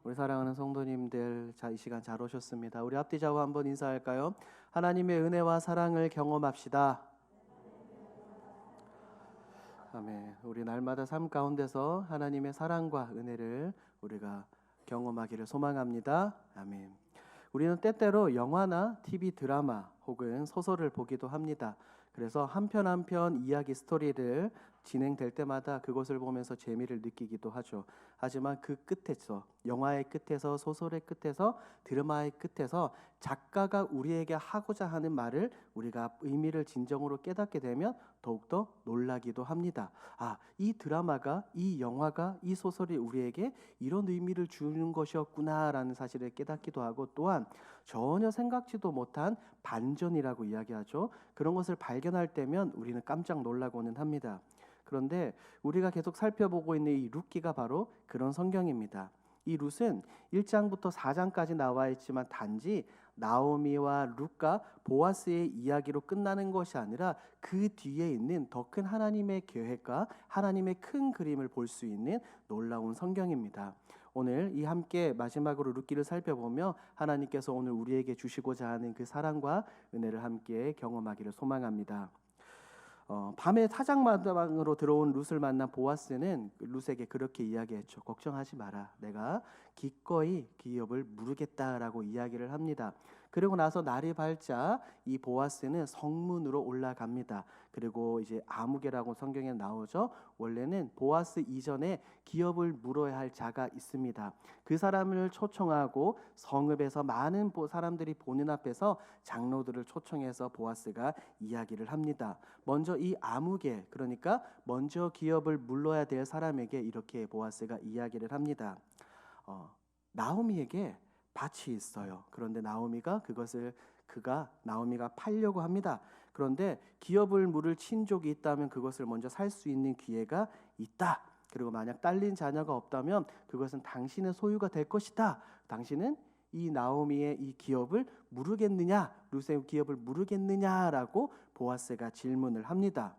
우리 사랑하는 성도님들, 이 시간 잘 오셨습니다. 우리 앞뒤 좌우 한번 인사할까요? 하나님의 은혜와 사랑을 경험합시다. 아멘. 우리 날마다 삶 가운데서 하나님의 사랑과 은혜를 우리가 경험하기를 소망합니다. 아멘. 우리는 때때로 영화나 TV 드라마 혹은 소설을 보기도 합니다. 그래서 한 편 한 편 이야기 스토리를 진행될 때마다 그것을 보면서 재미를 느끼기도 하죠. 하지만 그 끝에서, 영화의 끝에서, 소설의 끝에서, 드라마의 끝에서 작가가 우리에게 하고자 하는 말을 우리가 의미를 진정으로 깨닫게 되면 더욱더 놀라기도 합니다. 이 드라마가, 이 영화가, 이 소설이 우리에게 이런 의미를 주는 것이었구나라는 사실을 깨닫기도 하고, 또한 전혀 생각지도 못한 반전이라고 이야기하죠. 그런 것을 발견할 때면 우리는 깜짝 놀라고는 합니다. 그런데 우리가 계속 살펴보고 있는 이 룻기가 바로 그런 성경입니다. 이 룻은 1장부터 4장까지 나와 있지만 단지 나오미와 룻과 보아스의 이야기로 끝나는 것이 아니라 그 뒤에 있는 더 큰 하나님의 계획과 하나님의 큰 그림을 볼 수 있는 놀라운 성경입니다. 오늘 이 함께 마지막으로 룻기를 살펴보며 하나님께서 오늘 우리에게 주시고자 하는 그 사랑과 은혜를 함께 경험하기를 소망합니다. 밤에 타작마당으로 들어온 룻을 만난 보아스는 룻에게 그렇게 이야기했죠. 걱정하지 마라. 내가 기꺼이 기업을 무르겠다라고 이야기를 합니다. 그리고 나서 날이 밝자 이 보아스는 성문으로 올라갑니다. 그리고 이제 아무개라고 성경에 나오죠. 원래는 보아스 이전에 기업을 물어야 할 자가 있습니다. 그 사람을 초청하고 성읍에서 많은 사람들이 보는 앞에서 장로들을 초청해서 보아스가 이야기를 합니다. 먼저 이 아무개, 그러니까 먼저 기업을 물러야 될 사람에게 이렇게 보아스가 이야기를 합니다. 나오미에게 밭이 있어요. 그런데 나오미가 나오미가 팔려고 합니다. 그런데 기업을 물을 친족이 있다면 그것을 먼저 살 수 있는 기회가 있다. 그리고 만약 딸린 자녀가 없다면 그것은 당신의 소유가 될 것이다. 당신은 이 나오미의 이 기업을 무르겠느냐, 룻의 기업을 무르겠느냐라고 보아스가 질문을 합니다.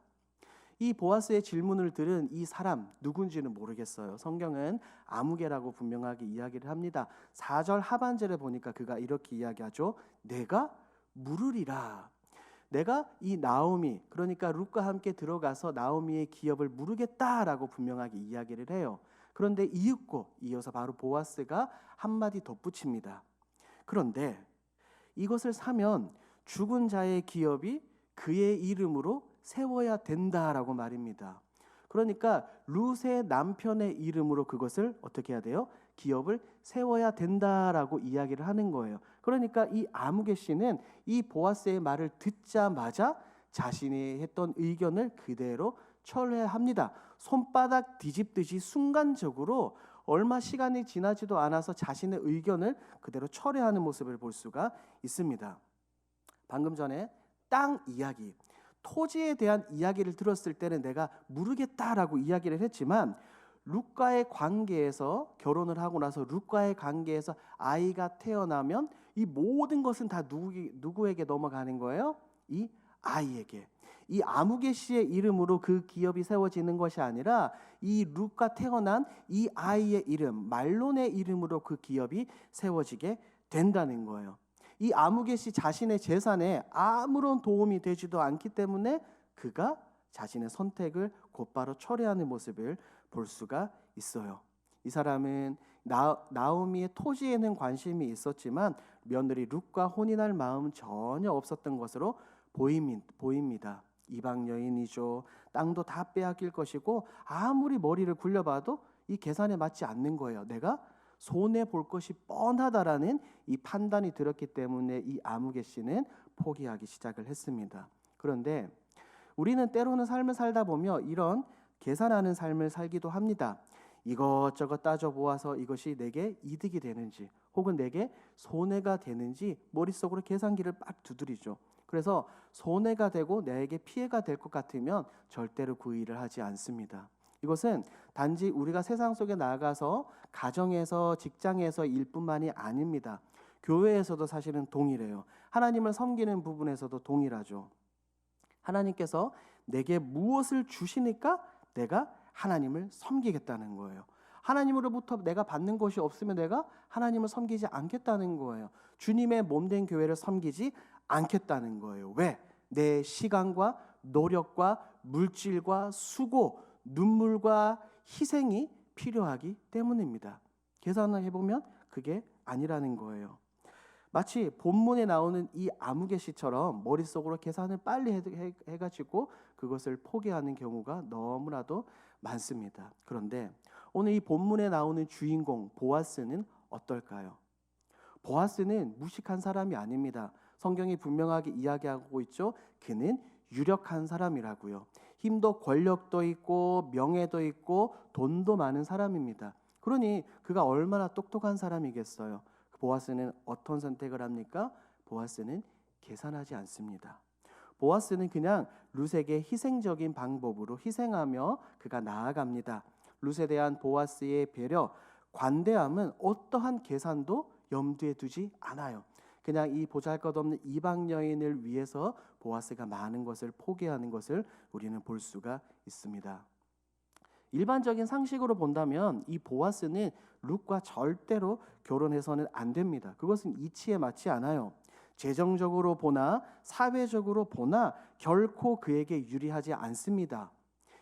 이 보아스의 질문을 들은 이 사람 누군지는 모르겠어요. 성경은 아무개라고 분명하게 이야기를 합니다. 4절 하반절에 보니까 그가 이렇게 이야기하죠. 내가 물으리라. 내가 이 나오미, 그러니까 룻과 함께 들어가서 나오미의 기업을 무르겠다라고 분명하게 이야기를 해요. 그런데 이어서 바로 보아스가 한마디 덧붙입니다. 그런데 이것을 사면 죽은 자의 기업이 그의 이름으로 세워야 된다라고 말입니다. 그러니까 룻의 남편의 이름으로 그것을 어떻게 해야 돼요? 기업을 세워야 된다라고 이야기를 하는 거예요. 그러니까 이 아무개 씨는 이 보아스의 말을 듣자마자 자신이 했던 의견을 그대로 철회합니다. 손바닥 뒤집듯이 순간적으로 얼마 시간이 지나지도 않아서 자신의 의견을 그대로 철회하는 모습을 볼 수가 있습니다. 방금 전에 땅 이야기, 토지에 대한 이야기를 들었을 때는 내가 모르겠다라고 이야기를 했지만 룻과의 관계에서 결혼을 하고 나서 룻과의 관계에서 아이가 태어나면 이 모든 것은 다 누구에게 넘어가는 거예요? 이 아이에게. 이 아무개 씨의 이름으로 그 기업이 세워지는 것이 아니라 이 룻과 태어난 이 아이의 이름, 말론의 이름으로 그 기업이 세워지게 된다는 거예요. 이 아무개 씨 자신의 재산에 아무런 도움이 되지도 않기 때문에 그가 자신의 선택을 곧바로 철회하는 모습을 볼 수가 있어요. 이 사람은 나오미의 토지에는 관심이 있었지만 며느리 룻과 혼인할 마음은 전혀 없었던 것으로 보입니다. 이방 여인이죠. 땅도 다 빼앗길 것이고 아무리 머리를 굴려봐도 이 계산에 맞지 않는 거예요. 내가 손해 볼 것이 뻔하다라는 이 판단이 들었기 때문에 이 아무개 씨는 포기하기 시작을 했습니다. 그런데 우리는 때로는 삶을 살다 보며 이런 계산하는 삶을 살기도 합니다. 이것저것 따져보아서 이것이 내게 이득이 되는지 혹은 내게 손해가 되는지 머릿속으로 계산기를 막 두드리죠. 그래서 손해가 되고 내게 피해가 될 것 같으면 절대로 그 일을 하지 않습니다. 이것은 단지 우리가 세상 속에 나가서 가정에서 직장에서 일뿐만이 아닙니다. 교회에서도 사실은 동일해요. 하나님을 섬기는 부분에서도 동일하죠. 하나님께서 내게 무엇을 주시니까 내가 하나님을 섬기겠다는 거예요. 하나님으로부터 내가 받는 것이 없으면 내가 하나님을 섬기지 않겠다는 거예요. 주님의 몸된 교회를 섬기지 않겠다는 거예요. 왜? 내 시간과 노력과 물질과 수고, 눈물과 희생이 필요하기 때문입니다. 계산을 해보면 그게 아니라는 거예요. 마치 본문에 나오는 이 아무개시처럼 머릿속으로 계산을 빨리 해가지고 그것을 포기하는 경우가 너무나도 많습니다. 그런데 오늘 이 본문에 나오는 주인공 보아스는 어떨까요? 보아스는 무식한 사람이 아닙니다. 성경이 분명하게 이야기하고 있죠. 그는 유력한 사람이라고요. 힘도 권력도 있고 명예도 있고 돈도 많은 사람입니다. 그러니 그가 얼마나 똑똑한 사람이겠어요. 보아스는 어떤 선택을 합니까? 보아스는 계산하지 않습니다. 보아스는 그냥 룻에게 희생적인 방법으로 희생하며 그가 나아갑니다. 룻에 대한 보아스의 배려, 관대함은 어떠한 계산도 염두에 두지 않아요. 그냥 이 보잘것없는 이방 여인을 위해서 보아스가 많은 것을 포기하는 것을 우리는 볼 수가 있습니다. 일반적인 상식으로 본다면 이 보아스는 룻과 절대로 결혼해서는 안 됩니다. 그것은 이치에 맞지 않아요. 재정적으로 보나 사회적으로 보나 결코 그에게 유리하지 않습니다.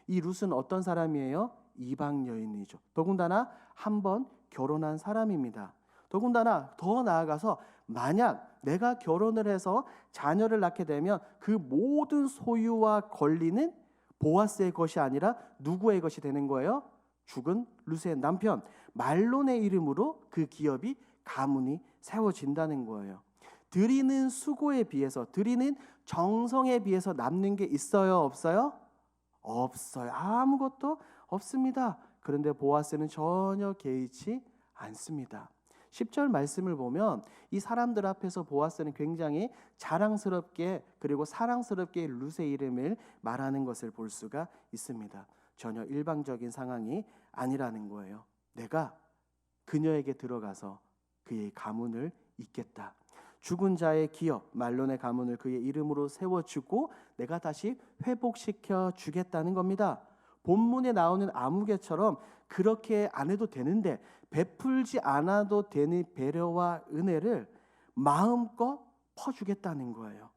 이 룻은 어떤 사람이에요? 이방 여인이죠. 더군다나 한 번 결혼한 사람입니다. 더군다나 더 나아가서 만약 내가 결혼을 해서 자녀를 낳게 되면 그 모든 소유와 권리는 보아스의 것이 아니라 누구의 것이 되는 거예요? 죽은 룻의 남편 말론의 이름으로 그 기업이 가문이 세워진다는 거예요. 드리는 수고에 비해서, 드리는 정성에 비해서 남는 게 있어요? 없어요? 없어요. 아무것도 없습니다. 그런데 보아스는 전혀 개의치 않습니다. 10절 말씀을 보면 이 사람들 앞에서 보아스는 굉장히 자랑스럽게 그리고 사랑스럽게 룻의 이름을 말하는 것을 볼 수가 있습니다. 전혀 일방적인 상황이 아니라는 거예요. 내가 그녀에게 들어가서 그의 가문을 잇겠다. 죽은 자의 기업 말론의 가문을 그의 이름으로 세워주고 내가 다시 회복시켜 주겠다는 겁니다. 본문에 나오는 아무개처럼 그렇게 안 해도 되는데 베풀지 않아도 되는 배려와 은혜를 마음껏 퍼주겠다는 거예요.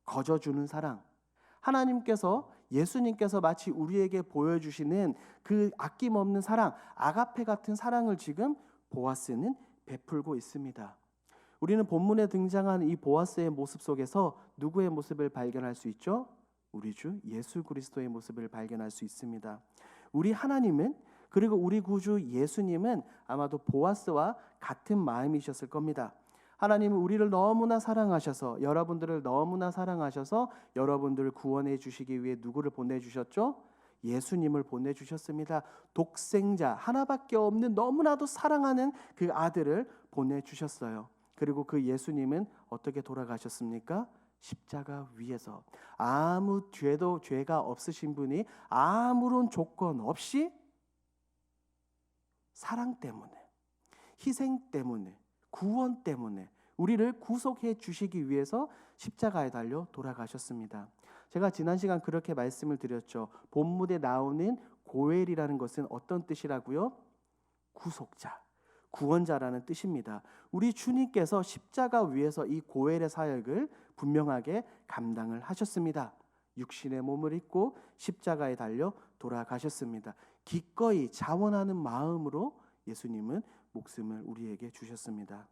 거저주는 사랑. 하나님께서 예수님께서 마치 우리에게 보여주시는 그 아낌없는 사랑, 아가페 같은 사랑을 지금 보아스는 베풀고 있습니다. 우리는 본문에 등장하는 이 보아스의 모습 속에서 누구의 모습을 발견할 수 있죠? 우리 주 예수 그리스도의 모습을 발견할 수 있습니다. 우리 하나님은 그리고 우리 구주 예수님은 아마도 보아스와 같은 마음이셨을 겁니다. 하나님은 우리를 너무나 사랑하셔서 여러분들을 너무나 사랑하셔서 여러분들을 구원해 주시기 위해 누구를 보내주셨죠? 예수님을 보내주셨습니다. 독생자 하나밖에 없는 너무나도 사랑하는 그 아들을 보내주셨어요. 그리고 그 예수님은 어떻게 돌아가셨습니까? 십자가 위에서 아무 죄가 없으신 분이 아무런 조건 없이 사랑 때문에, 희생 때문에, 구원 때문에 우리를 구속해 주시기 위해서 십자가에 달려 돌아가셨습니다. 제가 지난 시간 그렇게 말씀을 드렸죠. 본문에 나오는 고엘이라는 것은 어떤 뜻이라고요? 구속자, 구원자라는 뜻입니다. 우리 주님께서 십자가 위에서 이 고엘의 사역을 분명하게 감당을 하셨습니다. 육신의 몸을 입고 십자가에 달려 돌아가셨습니다. 기꺼이 자원하는 마음으로 예수님은 목숨을 우리에게 주셨습니다.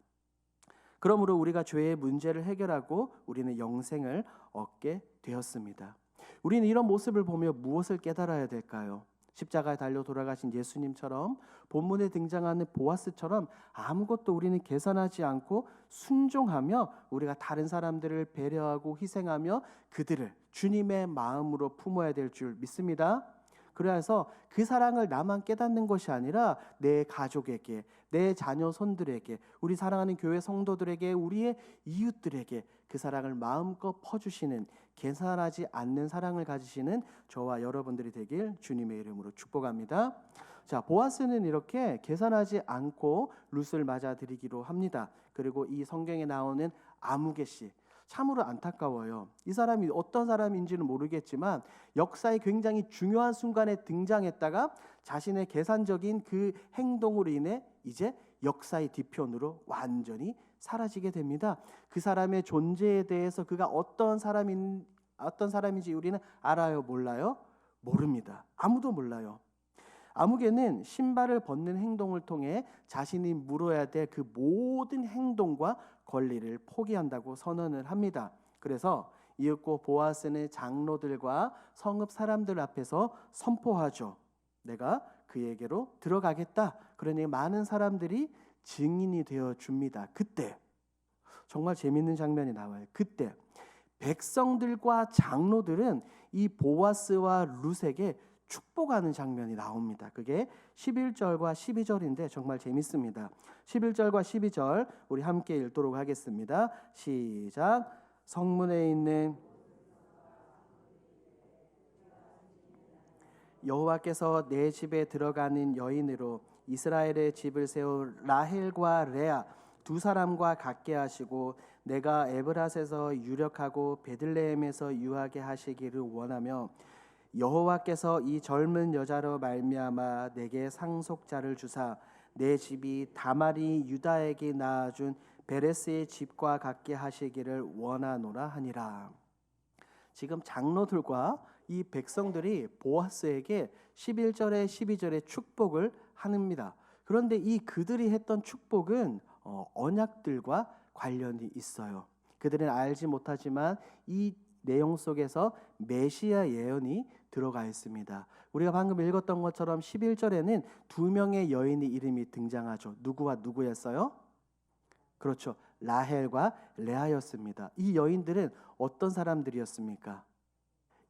그러므로 우리가 죄의 문제를 해결하고 우리는 영생을 얻게 되었습니다. 우리는 이런 모습을 보며 무엇을 깨달아야 될까요? 십자가에 달려 돌아가신 예수님처럼 본문에 등장하는 보아스처럼 아무것도 우리는 계산하지 않고 순종하며 우리가 다른 사람들을 배려하고 희생하며 그들을 주님의 마음으로 품어야 될 줄 믿습니다. 그래서 그 사랑을 나만 깨닫는 것이 아니라 내 가족에게, 내 자녀 손들에게, 우리 사랑하는 교회 성도들에게, 우리의 이웃들에게 그 사랑을 마음껏 퍼주시는, 계산하지 않는 사랑을 가지시는 저와 여러분들이 되길 주님의 이름으로 축복합니다. 자, 보아스는 이렇게 계산하지 않고 룻을 맞아들이기로 합니다. 그리고 이 성경에 나오는 아무개시, 참으로 안타까워요. 이 사람이 어떤 사람인지는 모르겠지만 역사에 굉장히 중요한 순간에 등장했다가 자신의 계산적인 그 행동으로 인해 이제 역사의 뒤편으로 완전히 사라지게 됩니다. 그 사람의 존재에 대해서 그가 어떤 사람인지 우리는 알아요? 몰라요? 모릅니다. 아무도 몰라요. 아무개는 신발을 벗는 행동을 통해 자신이 물어야 될 그 모든 행동과 권리를 포기한다고 선언을 합니다. 그래서 이윽고 보아스는 장로들과 성읍 사람들 앞에서 선포하죠. 내가 그에게로 들어가겠다. 그러니 많은 사람들이 증인이 되어 줍니다. 그때 정말 재밌는 장면이 나와요. 그때 백성들과 장로들은 이 보아스와 룻에게 축복하는 장면이 나옵니다. 그게 11절과 12절인데 정말 재밌습니다. 11절과 12절 우리 함께 읽도록 하겠습니다. 시작. 성문에 있는 여호와께서 내 집에 들어가는 여인으로 이스라엘의 집을 세운 라헬과 레아 두 사람과 같게 하시고 내가 에브라스에서 유력하고 베들레헴에서 유하게 하시기를 원하며 여호와께서 이 젊은 여자로 말미암아 내게 상속자를 주사 내 집이 다말이 유다에게 낳아준 베레스의 집과 같게 하시기를 원하노라 하니라. 지금 장로들과 이 백성들이 보아스에게 11절에 12절에 축복을 합니다. 그런데 이 그들이 했던 축복은 언약들과 관련이 있어요. 그들은 알지 못하지만 이 내용 속에서 메시아 예언이 들어가 있습니다. 우리가 방금 읽었던 것처럼 11절에는 두 명의 여인의 이름이 등장하죠. 누구와 누구였어요? 그렇죠. 라헬과 레아였습니다. 이 여인들은 어떤 사람들이었습니까?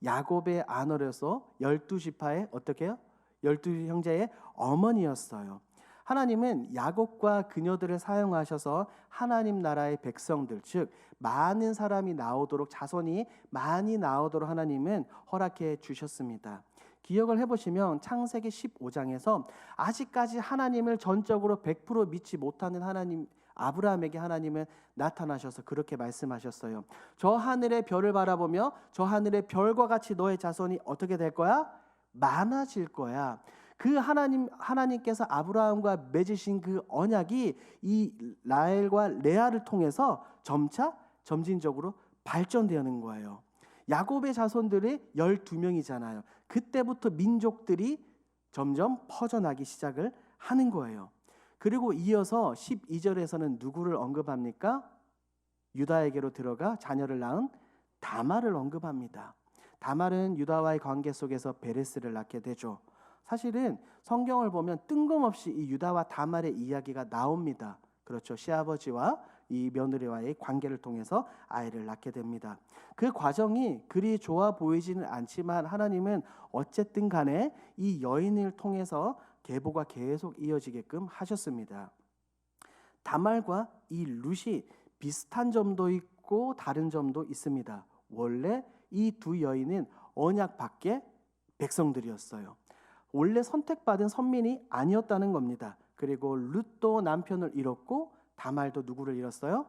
야곱의 아내로서 12지파의 어떻게 해요? 12형제의 어머니였어요. 하나님은 야곱과 그녀들을 사용하셔서 하나님 나라의 백성들, 즉 많은 사람이 나오도록, 자손이 많이 나오도록 하나님은 허락해 주셨습니다. 기억을 해보시면 창세기 15장에서 아직까지 하나님을 전적으로 100% 믿지 못하는 하나님, 아브라함에게 하나님은 나타나셔서 그렇게 말씀하셨어요. 저 하늘의 별을 바라보며 저 하늘의 별과 같이 너의 자손이 어떻게 될 거야? 많아질 거야. 그 하나님께서 아브라함과 맺으신 그 언약이 이 라헬과 레아를 통해서 점진적으로 발전되는 거예요. 야곱의 자손들이 12명이잖아요. 그때부터 민족들이 점점 퍼져나기 시작을 하는 거예요. 그리고 이어서 12절에서는 누구를 언급합니까? 유다에게로 들어가 자녀를 낳은 다말을 언급합니다. 다말은 유다와의 관계 속에서 베레스를 낳게 되죠. 사실은 성경을 보면 뜬금없이 이 유다와 다말의 이야기가 나옵니다. 그렇죠. 시아버지와 이 며느리와의 관계를 통해서 아이를 낳게 됩니다. 그 과정이 그리 좋아 보이지는 않지만 하나님은 어쨌든 간에 이 여인을 통해서 계보가 계속 이어지게끔 하셨습니다. 다말과 이 룻이 비슷한 점도 있고 다른 점도 있습니다. 원래 이 두 여인은 언약 밖의 백성들이었어요. 원래 선택받은 선민이 아니었다는 겁니다. 그리고 룻도 남편을 잃었고 다말도 누구를 잃었어요?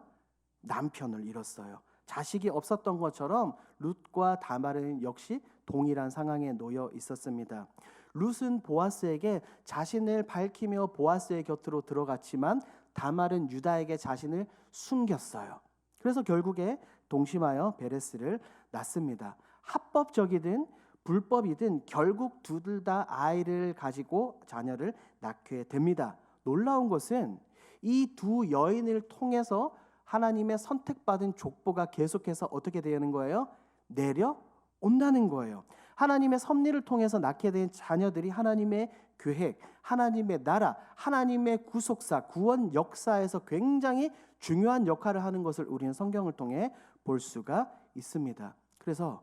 남편을 잃었어요. 자식이 없었던 것처럼 룻과 다말은 역시 동일한 상황에 놓여 있었습니다. 룻은 보아스에게 자신을 밝히며 보아스의 곁으로 들어갔지만 다말은 유다에게 자신을 숨겼어요. 그래서 결국에 동심하여 베레스를 낳습니다. 합법적이든 불법이든 결국 둘 다 아이를 가지고 자녀를 낳게 됩니다. 놀라운 것은 이 두 여인을 통해서 하나님의 선택받은 족보가 계속해서 어떻게 되는 거예요? 내려온다는 거예요. 하나님의 섭리를 통해서 낳게 된 자녀들이 하나님의 계획, 하나님의 나라, 하나님의 구속사, 구원 역사에서 굉장히 중요한 역할을 하는 것을 우리는 성경을 통해 볼 수가 있습니다. 그래서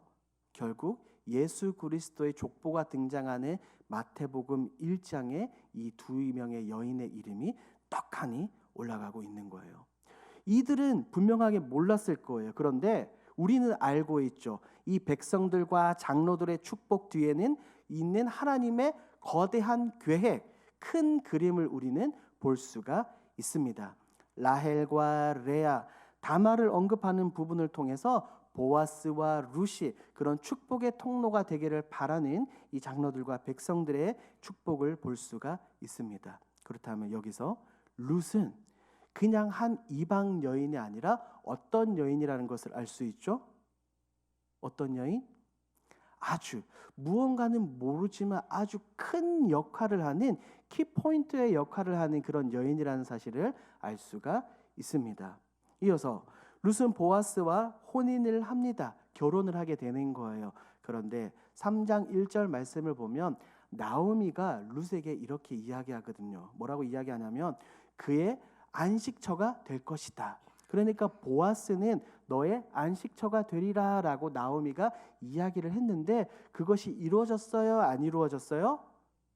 결국 예수 그리스도의 족보가 등장하는 마태복음 1장에 이 두 명의 여인의 이름이 떡하니 올라가고 있는 거예요. 이들은 분명하게 몰랐을 거예요. 그런데 우리는 알고 있죠. 이 백성들과 장로들의 축복 뒤에는 있는 하나님의 거대한 계획, 큰 그림을 우리는 볼 수가 있습니다. 라헬과 레아, 다말을 언급하는 부분을 통해서 보아스와 룻이 그런 축복의 통로가 되기를 바라는 이 장로들과 백성들의 축복을 볼 수가 있습니다. 그렇다면 여기서 룻은 그냥 한 이방 여인이 아니라 어떤 여인이라는 것을 알 수 있죠? 어떤 여인? 아주 무언가는 모르지만 아주 큰 역할을 하는 키포인트의 역할을 하는 그런 여인이라는 사실을 알 수가 있습니다. 이어서 룻은 보아스와 혼인을 합니다. 결혼을 하게 되는 거예요. 그런데 3장 1절 말씀을 보면 나오미가 룻에게 이렇게 이야기하거든요. 뭐라고 이야기하냐면 그의 안식처가 될 것이다. 그러니까 보아스는 너의 안식처가 되리라 라고 나오미가 이야기를 했는데 그것이 이루어졌어요? 안 이루어졌어요?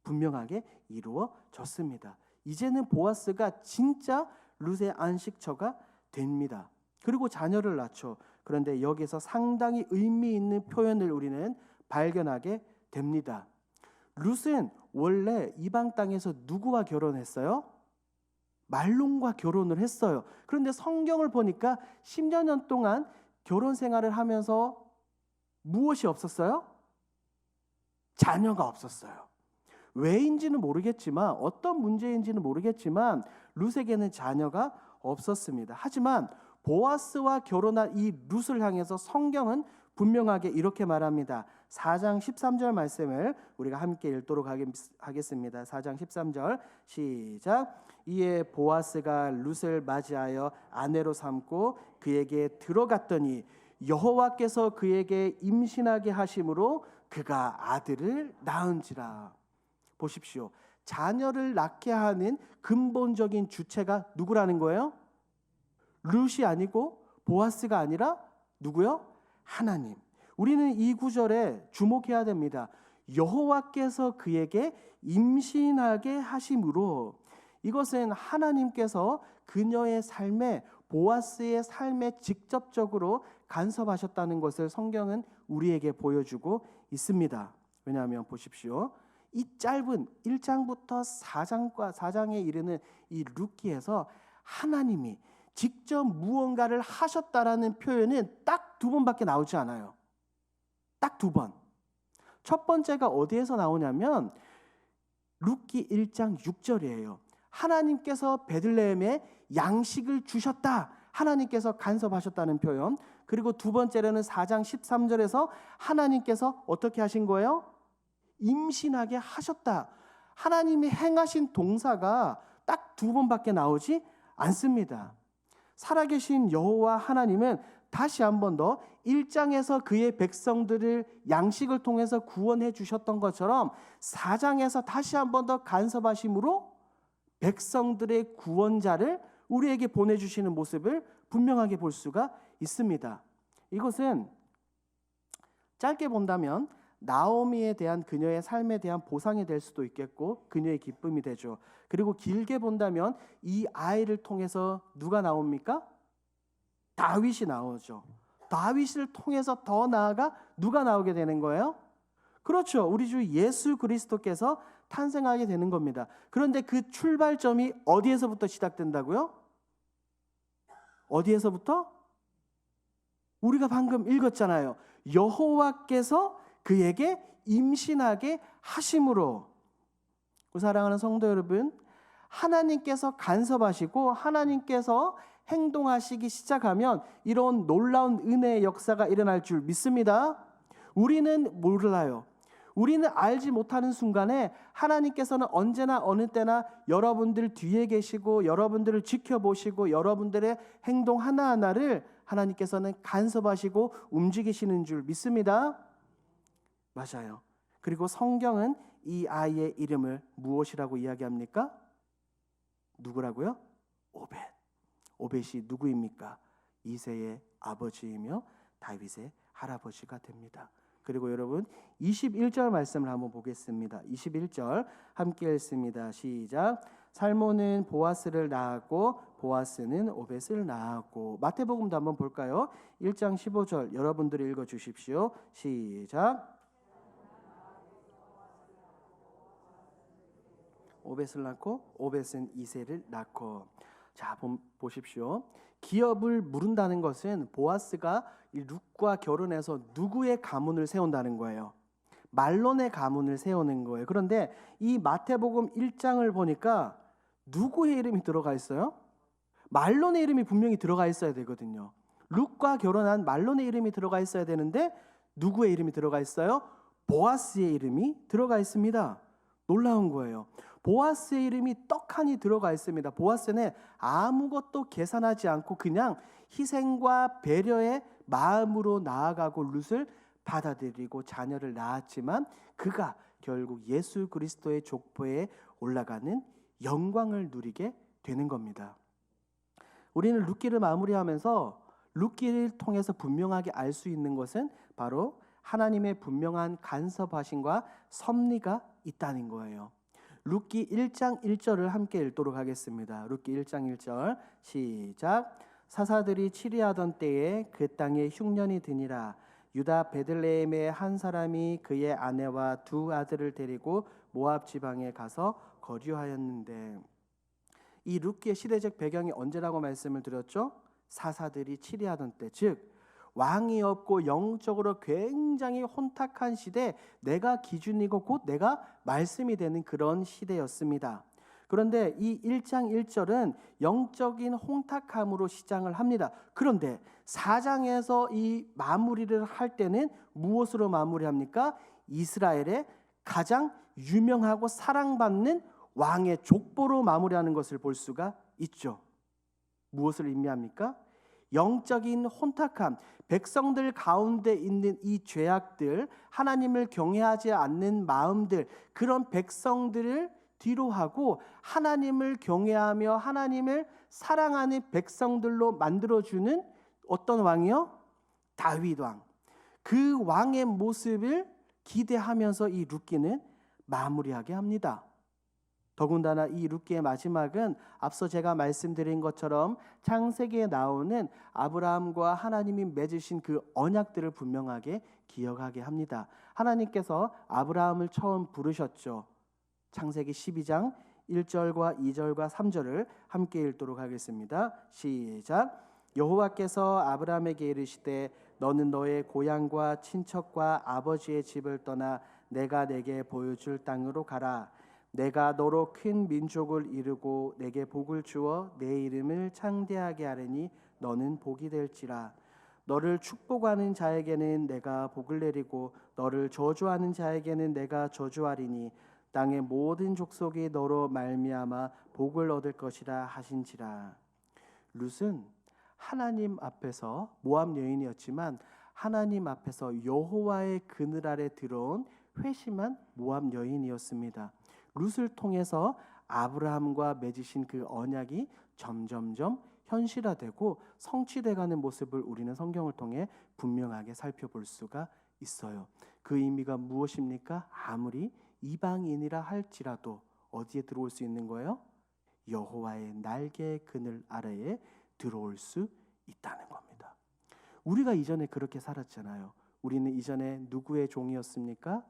분명하게 이루어졌습니다. 이제는 보아스가 진짜 룻의 안식처가 됩니다. 그리고 자녀를 낳죠. 그런데 여기서 상당히 의미 있는 표현을 우리는 발견하게 됩니다. 룻은 원래 이방 땅에서 누구와 결혼했어요? 말론과 결혼을 했어요. 그런데 성경을 보니까 10여 년 동안 결혼 생활을 하면서 무엇이 없었어요? 자녀가 없었어요. 왜인지는 모르겠지만 어떤 문제인지는 모르겠지만 룻에게는 자녀가 없었습니다. 하지만 보아스와 결혼한 이 룻을 향해서 성경은 분명하게 이렇게 말합니다. 4장 13절 말씀을 우리가 함께 읽도록 하겠습니다. 4장 13절 시작. 이에 보아스가 룻을 맞이하여 아내로 삼고 그에게 들어갔더니 여호와께서 그에게 임신하게 하심으로 그가 아들을 낳은지라. 보십시오. 자녀를 낳게 하는 근본적인 주체가 누구라는 거예요? 룻이 아니고 보아스가 아니라 누구요? 하나님. 우리는 이 구절에 주목해야 됩니다. 여호와께서 그에게 임신하게 하심으로, 이것은 하나님께서 그녀의 삶에, 보아스의 삶에 직접적으로 간섭하셨다는 것을 성경은 우리에게 보여주고 있습니다. 왜냐하면 보십시오. 이 짧은 1장부터 4장에 이르는 이 룻기에서 하나님이 직접 무언가를 하셨다라는 표현은 딱 두 번밖에 나오지 않아요. 딱 두 번. 첫 번째가 어디에서 나오냐면 룻기 1장 6절이에요. 하나님께서 베들레헴에 양식을 주셨다. 하나님께서 간섭하셨다는 표현. 그리고 두 번째로는 4장 13절에서 하나님께서 어떻게 하신 거예요? 임신하게 하셨다. 하나님이 행하신 동사가 딱 두 번밖에 나오지 않습니다. 살아계신 여호와 하나님은 다시 한 번 더 1장에서 그의 백성들을 양식을 통해서 구원해 주셨던 것처럼 4장에서 다시 한 번 더 간섭하심으로 백성들의 구원자를 우리에게 보내주시는 모습을 분명하게 볼 수가 있습니다. 이것은 짧게 본다면 나오미에 대한 그녀의 삶에 대한 보상이 될 수도 있겠고 그녀의 기쁨이 되죠. 그리고 길게 본다면 이 아이를 통해서 누가 나옵니까? 다윗이 나오죠. 다윗을 통해서 더 나아가 누가 나오게 되는 거예요? 그렇죠. 우리 주 예수 그리스도께서 탄생하게 되는 겁니다. 그런데 그 출발점이 어디에서부터 시작된다고요? 어디에서부터? 우리가 방금 읽었잖아요. 여호와께서 그에게 임신하게 하심으로. 사랑하는 성도 여러분, 하나님께서 간섭하시고 하나님께서 행동하시기 시작하면 이런 놀라운 은혜의 역사가 일어날 줄 믿습니다. 우리는 몰라요. 우리는 알지 못하는 순간에 하나님께서는 언제나 어느 때나 여러분들 뒤에 계시고 여러분들을 지켜보시고 여러분들의 행동 하나하나를 하나님께서는 간섭하시고 움직이시는 줄 믿습니다. 맞아요. 그리고 성경은 이 아이의 이름을 무엇이라고 이야기합니까? 누구라고요? 오벳. 오벳이 누구입니까? 이새의 아버지이며 다윗의 할아버지가 됩니다. 그리고 여러분 21절 말씀을 한번 보겠습니다. 21절 함께 읽습니다. 시작. 살몬은 보아스를 낳았고 보아스는 오벳을 낳았고. 마태복음도 한번 볼까요? 1장 15절 여러분들이 읽어주십시오. 시작. 오벳을 낳고 오벳은 이새를 낳고. 자, 보십시오. 기업을 물은다는 것은 보아스가 이 룻과 결혼해서 누구의 가문을 세운다는 거예요. 말론의 가문을 세우는 거예요. 그런데 이 마태복음 1장을 보니까 누구의 이름이 들어가 있어요? 말론의 이름이 분명히 들어가 있어야 되거든요. 룻과 결혼한 말론의 이름이 들어가 있어야 되는데 누구의 이름이 들어가 있어요? 보아스의 이름이 들어가 있습니다. 놀라운 거예요. 보아스의 이름이 떡하니 들어가 있습니다. 보아스는 아무것도 계산하지 않고 그냥 희생과 배려의 마음으로 나아가고 룻을 받아들이고 자녀를 낳았지만 그가 결국 예수 그리스도의 족보에 올라가는 영광을 누리게 되는 겁니다. 우리는 룻기를 마무리하면서 룻기를 통해서 분명하게 알 수 있는 것은 바로 하나님의 분명한 간섭하심과 섭리가 있다는 거예요. 룻기 1장 1절을 함께 읽도록 하겠습니다. 룻기 1장 1절 시작. 사사들이 치리하던 때에 그 땅에 흉년이 드니라. 유다 베들레헴의 한 사람이 그의 아내와 두 아들을 데리고 모압 지방에 가서 거류하였는데, 이 룻기의 시대적 배경이 언제라고 말씀을 드렸죠? 사사들이 치리하던 때, 즉 왕이 없고 영적으로 굉장히 혼탁한 시대, 내가 기준이고 곧 내가 말씀이 되는 그런 시대였습니다. 그런데 이 1장 1절은 영적인 혼탁함으로 시작을 합니다. 그런데 4장에서 이 마무리를 할 때는 무엇으로 마무리합니까? 이스라엘의 가장 유명하고 사랑받는 왕의 족보로 마무리하는 것을 볼 수가 있죠. 무엇을 의미합니까? 영적인 혼탁함, 백성들 가운데 있는 이 죄악들, 하나님을 경외하지 않는 마음들, 그런 백성들을 뒤로 하고 하나님을 경외하며 하나님을 사랑하는 백성들로 만들어주는 어떤 왕이요? 다윗 왕. 그 왕의 모습을 기대하면서 이 룻기는 마무리하게 합니다. 더군다나 이 룻기의 마지막은 앞서 제가 말씀드린 것처럼 창세기에 나오는 아브라함과 하나님이 맺으신 그 언약들을 분명하게 기억하게 합니다. 하나님께서 아브라함을 처음 부르셨죠. 창세기 12장 1절과 2절과 3절을 함께 읽도록 하겠습니다. 시작. 여호와께서 아브라함에게 이르시되 너는 너의 고향과 친척과 아버지의 집을 떠나 내가 내게 보여줄 땅으로 가라. 내가 너로 큰 민족을 이루고 내게 복을 주어 내 이름을 창대하게 하리니 너는 복이 될지라. 너를 축복하는 자에게는 내가 복을 내리고 너를 저주하는 자에게는 내가 저주하리니 땅의 모든 족속이 너로 말미암아 복을 얻을 것이라 하신지라. 룻은 하나님 앞에서 모압 여인이었지만 하나님 앞에서 여호와의 그늘 아래 들어온 회심한 모압 여인이었습니다. 룻을 통해서 아브라함과 맺으신 그 언약이 점점점 현실화되고 성취돼가는 모습을 우리는 성경을 통해 분명하게 살펴볼 수가 있어요. 그 의미가 무엇입니까? 아무리 이방인이라 할지라도 어디에 들어올 수 있는 거예요? 여호와의 날개의 그늘 아래에 들어올 수 있다는 겁니다. 우리가 이전에 그렇게 살았잖아요. 우리는 이전에 누구의 종이었습니까?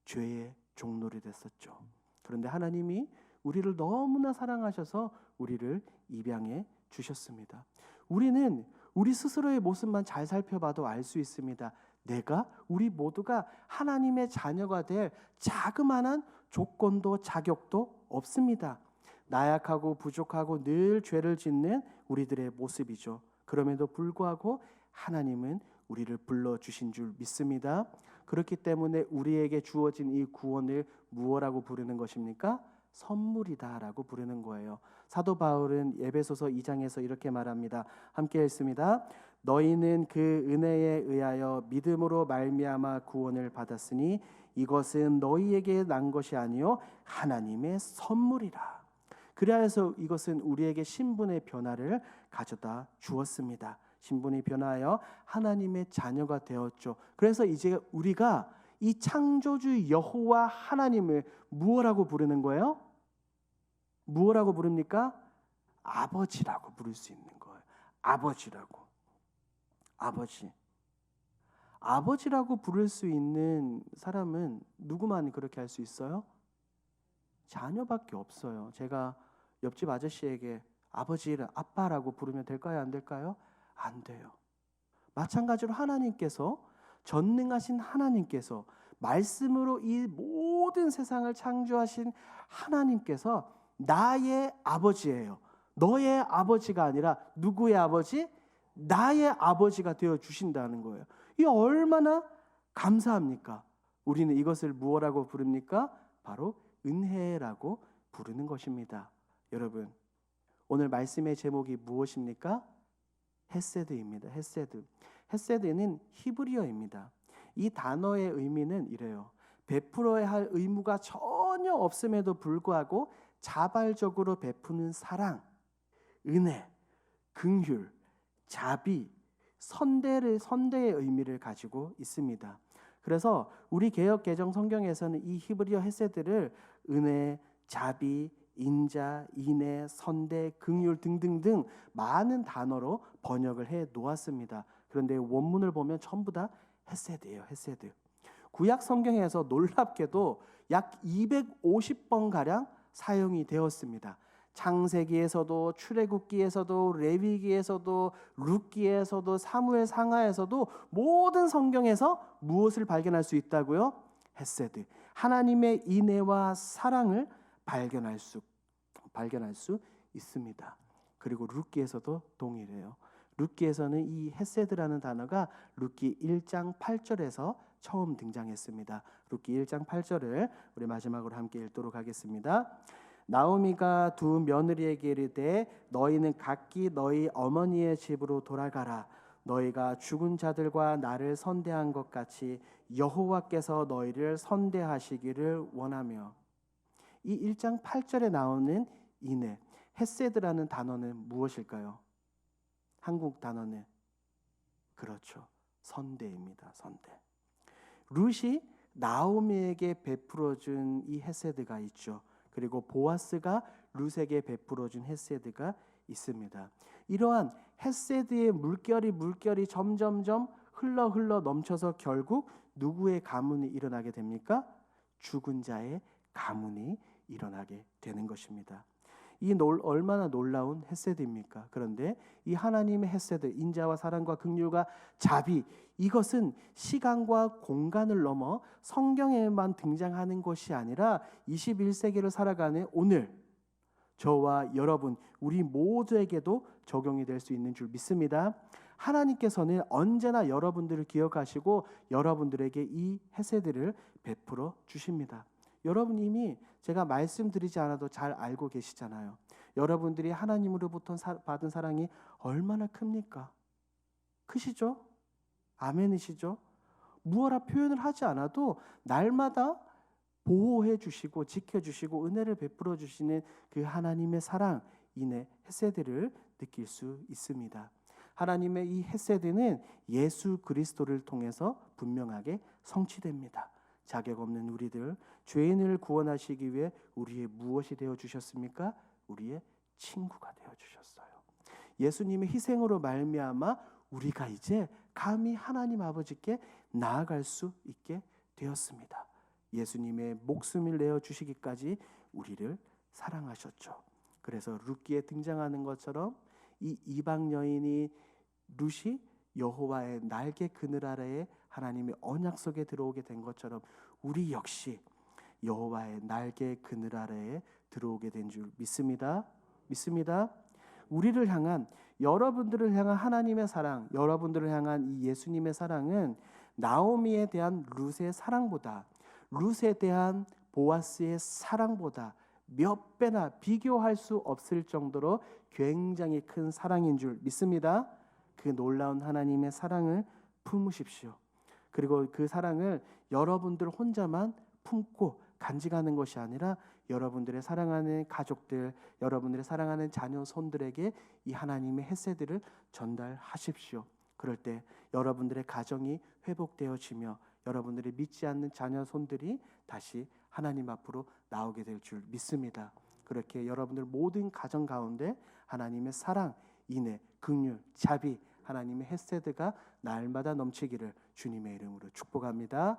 죄의 종놀이 됐었죠. 그런데 하나님이 우리를 너무나 사랑하셔서 우리를 입양해 주셨습니다. 우리는 우리 스스로의 모습만 잘 살펴봐도 알 수 있습니다. 우리 모두가 하나님의 자녀가 될 자그마한 조건도 자격도 없습니다. 나약하고 부족하고 늘 죄를 짓는 우리들의 모습이죠. 그럼에도 불구하고 하나님은 우리를 불러주신 줄 믿습니다. 그렇기 때문에 우리에게 주어진 이 구원을 무엇이라고 부르는 것입니까? 선물이다라고 부르는 거예요. 사도 바울은 에베소서 2장에서 이렇게 말합니다. 함께 읽습니다. 너희는 그 은혜에 의하여 믿음으로 말미암아 구원을 받았으니 이것은 너희에게 난 것이 아니요 하나님의 선물이라. 그래서 이것은 우리에게 신분의 변화를 가져다 주었습니다. 신분이 변화하여 하나님의 자녀가 되었죠. 그래서 이제 우리가 이 창조주 여호와 하나님을 무엇이라고 부르는 거예요? 무엇이라고 부릅니까? 아버지라고 부를 수 있는 거예요. 아버지라고. 아버지라고 부를 수 있는 사람은 누구만 그렇게 할 수 있어요? 자녀밖에 없어요. 제가 옆집 아저씨에게 아버지를 아빠라고 부르면 될까요? 안 될까요? 안 돼요. 마찬가지로 하나님께서, 전능하신 하나님께서, 말씀으로 이 모든 세상을 창조하신 하나님께서 나의 아버지예요. 너의 아버지가 아니라 누구의 아버지? 나의 아버지가 되어 주신다는 거예요. 이 얼마나 감사합니까? 우리는 이것을 무엇이라고 부릅니까? 바로 은혜라고 부르는 것입니다. 여러분, 오늘 말씀의 제목이 무엇입니까? 헤세드입니다. 헤세드. 헤세드는 히브리어입니다. 이 단어의 의미는 이래요. 베풀어야 할 의무가 전혀 없음에도 불구하고 자발적으로 베푸는 사랑, 은혜, 긍휼, 자비, 선대의 의미를 가지고 있습니다. 그래서 우리 개역 개정 성경에서는 이 히브리어 헤세드를 은혜, 자비, 인자, 인애, 선대, 긍휼 등등등 많은 단어로 번역을 해 놓았습니다. 그런데 원문을 보면 전부 다 헤세드예요. 헤세드. 구약 성경에서 놀랍게도 약 250번 가량 사용이 되었습니다. 창세기에서도, 출애굽기에서도, 레위기에서도, 룻기에서도, 사무엘 상하에서도 모든 성경에서 무엇을 발견할 수 있다고요? 헤세드. 하나님의 인애와 사랑을 발견할 수 있습니다. 그리고 룻기에서도 동일해요. 룻기에서는 이 헤세드라는 단어가 룻기 1장 8절에서 처음 등장했습니다. 룻기 1장 8절을 우리 마지막으로 함께 읽도록 하겠습니다. 나오미가 두 며느리에게 이르되 너희는 각기 너희 어머니의 집으로 돌아가라. 너희가 죽은 자들과 나를 선대한 것 같이 여호와께서 너희를 선대하시기를 원하며. 이 1장 8절에 나오는 인애, 헤세드라는 단어는 무엇일까요? 한국 단어는 그렇죠. 선대입니다. 선대. 룻이 나오미에게 베풀어준 이 헤세드가 있죠. 그리고 보아스가 룻에게 베풀어준 헤세드가 있습니다. 이러한 헤세드의 물결이 점점점 흘러 넘쳐서 결국 누구의 가문이 일어나게 됩니까? 죽은 자의 가문이 일어나게 되는 것입니다. 이 얼마나 놀라운 헤세드입니까? 그런데 이 하나님의 헤세드, 인자와 사랑과 긍휼과 자비, 이것은 시간과 공간을 넘어 성경에만 등장하는 것이 아니라 21세기를 살아가는 오늘 저와 여러분, 우리 모두에게도 적용이 될 수 있는 줄 믿습니다. 하나님께서는 언제나 여러분들을 기억하시고 여러분들에게 이 헤세드를 베풀어 주십니다. 여러분 이미 제가 말씀드리지 않아도 잘 알고 계시잖아요. 여러분들이 하나님으로부터 받은 사랑이 얼마나 큽니까? 크시죠? 아멘이시죠? 무엇라 표현을 하지 않아도 날마다 보호해 주시고 지켜주시고 은혜를 베풀어 주시는 그 하나님의 사랑, 인애, 헤세드를 느낄 수 있습니다. 하나님의 이 헤세드는 예수 그리스도를 통해서 분명하게 성취됩니다. 자격 없는 우리들, 죄인을 구원하시기 위해 우리의 무엇이 되어 주셨습니까? 우리의 친구가 되어 주셨어요. 예수님의 희생으로 말미암아 우리가 이제 감히 하나님 아버지께 나아갈 수 있게 되었습니다. 예수님의 목숨을 내어 주시기까지 우리를 사랑하셨죠. 그래서 룻기에 등장하는 것처럼 이 이방 여인이 룻이 여호와의 날개 그늘 아래에 하나님의 언약 속에 들어오게 된 것처럼 우리 역시 여호와의 날개 그늘 아래에 들어오게 된 줄 믿습니다. 우리를 향한, 여러분들을 향한 하나님의 사랑, 여러분들을 향한 이 예수님의 사랑은 나오미에 대한 룻의 사랑보다, 룻에 대한 보아스의 사랑보다 몇 배나 비교할 수 없을 정도로 굉장히 큰 사랑인 줄 믿습니다. 그 놀라운 하나님의 사랑을 품으십시오. 그리고 그 사랑을 여러분들 혼자만 품고 간직하는 것이 아니라 여러분들의 사랑하는 가족들, 여러분들의 사랑하는 자녀 손들에게 이 하나님의 헤세드를 전달하십시오. 그럴 때 여러분들의 가정이 회복되어지며 여러분들이 믿지 않는 자녀 손들이 다시 하나님 앞으로 나오게 될 줄 믿습니다. 그렇게 여러분들 모든 가정 가운데 하나님의 사랑, 인애, 긍휼, 자비, 하나님의 헤세드가 날마다 넘치기를 주님의 이름으로 축복합니다.